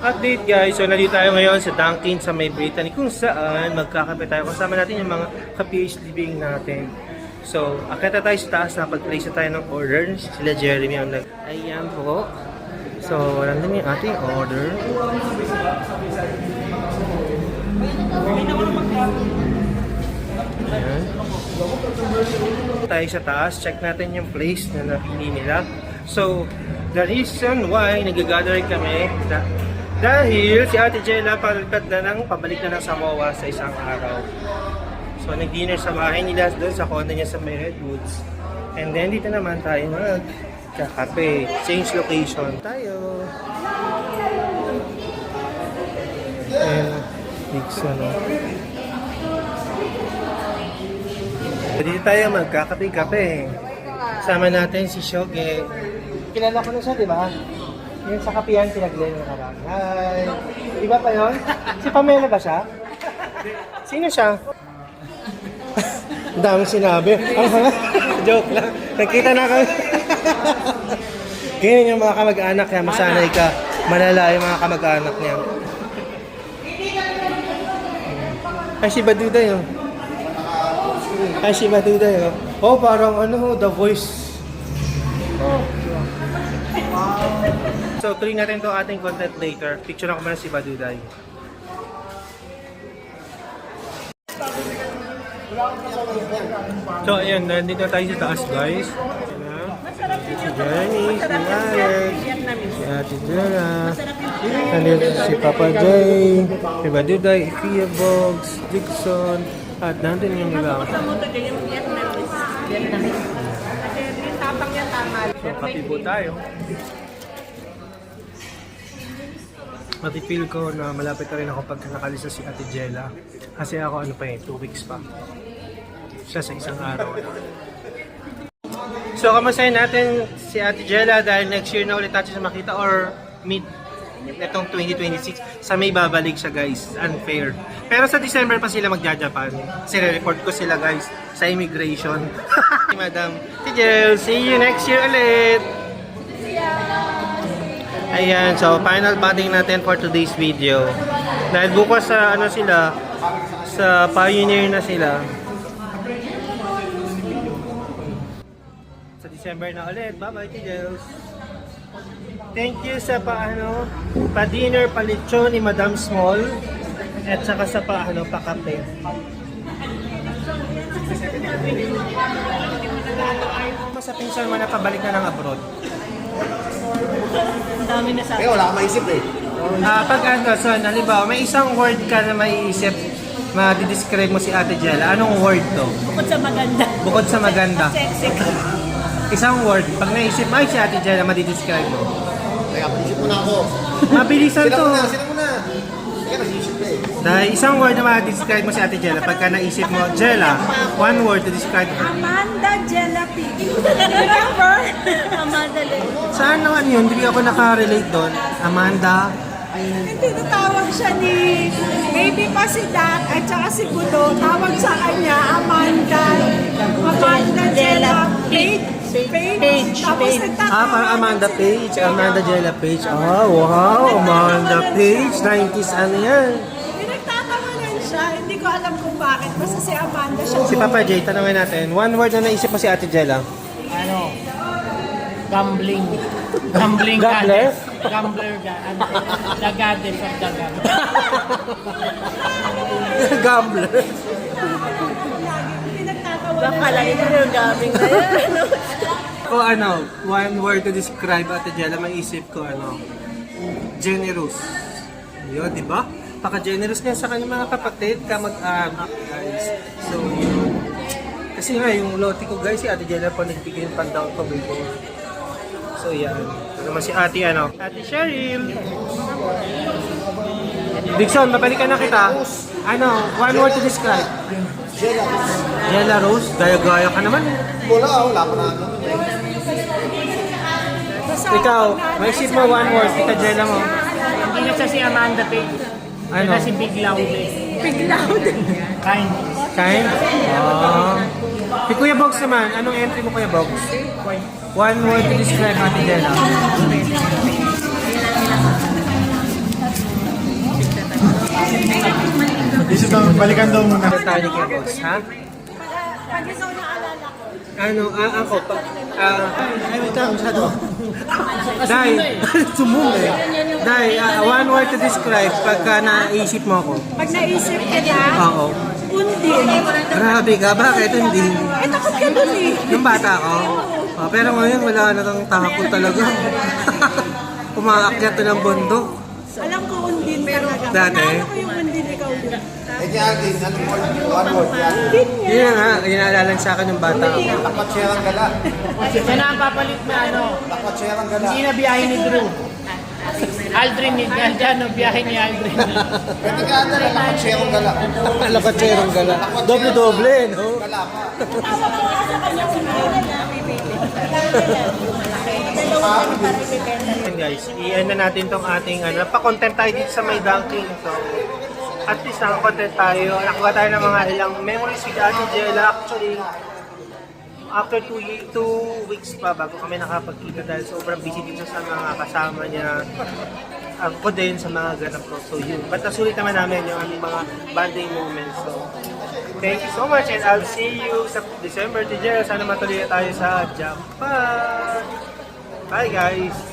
Update guys, so nandito tayo ngayon sa Dunkin sa May Brittany kung saan magkakape tayo. Kasama natin yung mga ka-PhD living natin. So, akita tayo sa taas, napag-place na tayo ng order. Sila Jeremy ang nag... Ayan po. So, nandun yung ating order. Ayan. Tayo sa taas, check natin yung place na napili nila. So, the reason why nag-gather kami dahil si Ate Jella pabalik na ng Samoa sa isang araw. So nag-dinner sa bahay nila doon sa condo niya sa may Redwoods. And then dito naman tayo magkakape. Change location tayo. And ano. Dito tayo magkakape-kape. Sama natin si Shoge. Kilala ko na siya, di ba? Yung sa kapihan, pinag-lay ng karang. Hi! Iba pa yun? Si Pamela ba siya? Sino siya? Ang daming sinabi. Joke lang. Nakita na kami. Ganyan yung mga kamag-anak niya. Masanay ka. Malala yung mga kamag-anak niya. Ay, si Baduday oh. Ay, si Baduday oh. Oh, parang ano, The Voice. Oh. So, tuloy natin to ating content later. Picture ako muna si Baduday. So, ayan. Nandito tayo sa taas, guys. Si Jenny, si Alex, si Ate Jella. Nandito si Papa Jay, si Baduday, Fia Bogs, Dixon, at nandun yung iba. So, kape po tayo. Mati-feel ko na malapit na rin ako pag nakalisa si Ate Jella. Kasi ako 2 weeks pa. Siya sa isang araw. So, kamasahin natin si Ate Jella dahil next year na ulit natin siya makita or mid itong 2026 sa May babalik siya guys. Unfair. Pero sa December pa sila magja-Japan. Sire-report ko sila guys sa immigration. Madam Tijel, see you next year ulit! Ayan, so final batting natin for today's video. Dahil bukas sa sila, sa Pioneer na sila. Sa December na ulit. Bye-bye, Tijels. Thank you sa pa-dinner, pa-lechon ni Madam Small. At saka sa pa-kape. Sa pinsan mo na pabalik na ng abroad. Ang dami na sa akin. Kaya wala kang maisip eh. Pag so, halimbawa, may isang word ka na maiisip, ma-describe mo si Ate Jella. Anong word to? Bukod sa maganda. Bukod sa maganda. Sexy. Isang word. Pag naisip mo, ay si Ate Jella, ma-describe mo. Kaya maisip mo na ako. Mabilisan to. Sila muna. Kaya nag-isip eh. Dahil isang word na ma-describe mo si Ate Jella. Pagka naisip mo, Jella, one word to describe her. Amanda Jella P. Remember? Amanda Jella. Saan naman yun? Hindi ako nakarelate doon. Amanda. Hindi natawag siya ni maybe pa si Dak at saka si Budo. Tawag sa kanya Amanda Jella Page. Tapos nagtatawag. Parang Amanda Page. Amanda Jella Page. Wow. Amanda Page. 90s ano yan. Nagtatawanan siya. Hindi ko alam kung bakit. Basta si Amanda siya. Si Papa J, tanongin natin. One word na naisip mo si Ate Jella. Gambling. Gambling Gambler? Gambler the goddess of the gambler. Gambler. Baka lang yung gaming na yan. Kung one word to describe Ate Jella, maisip ko generous. Yun, di ba? Paka-generous niya sa kanyang mga kapatid, kamag-anak, guys. So, yun. Kasi nga, yung lote ko, guys, si Ate Jella pa nagbigay ng pan-down ko before. So, yan. Ito naman si Ate, Ate Cheryl. Dixon, mabalikan na kita. One word to describe. Jella Rose. Gaya-gaya ka naman. Wala pa na. Ikaw, maisip mo one word. Kita Jella mo. Hindi na siya si Amanda Page. Ano? Na si Big Loud. Big loud. Kind. Kind? Si Kuya Bogs naman, anong entry mo Kuya Bogs? One word to describe Ate Jella. balikan daw muna. Ano tayo ni Kuya Boss, ha? Pag ikaw naalala ko. Ano, ako, ay, wait lang, masyado. Dahil, sumung eh. Dahil, one word to describe pagka naisip mo ako. Pag naisip ka na, Oo. undin. Grabe ka, bakit hindi? Eh, takot ka dun eh. Nung bata ako. Oh, pero ngayon, wala na kang takot talaga. Umaakyat na ng bundok. Alam ko undin talaga. Dati? Paano ko yung undin ikaw yun? Eh, di atin, one word. Yan. Undin niya. Yun nga, inaalala sa akin ng bata ako. Takot siya ang gala. Siya na ang papalit na ano, Takot siya ang gala. hindi na biyahe ni Drew. Aldrin, dyan ang biyahe ni Aldrin. Pwede ka na rin, takot siya ang gala. Lakatserong gala. Doble-doble, no? Gala pa. Ayan guys, i-end na natin tong ating pa-content tayo dito sa may dunking. So, at least naka-content tayo. Nakuha tayo ng mga ilang memories with Ate Jella. Actually, after 2 weeks pa bago kami nakapagkita dahil sobrang busy dito sa mga kasama niya. Ako din sa mga ganap ko. So yun. But nasulit naman namin yung aming mga bonding moments. So, thank you so much and I'll see you sa December. Ate Jella, sana matuloy tayo sa Japan. Bye guys!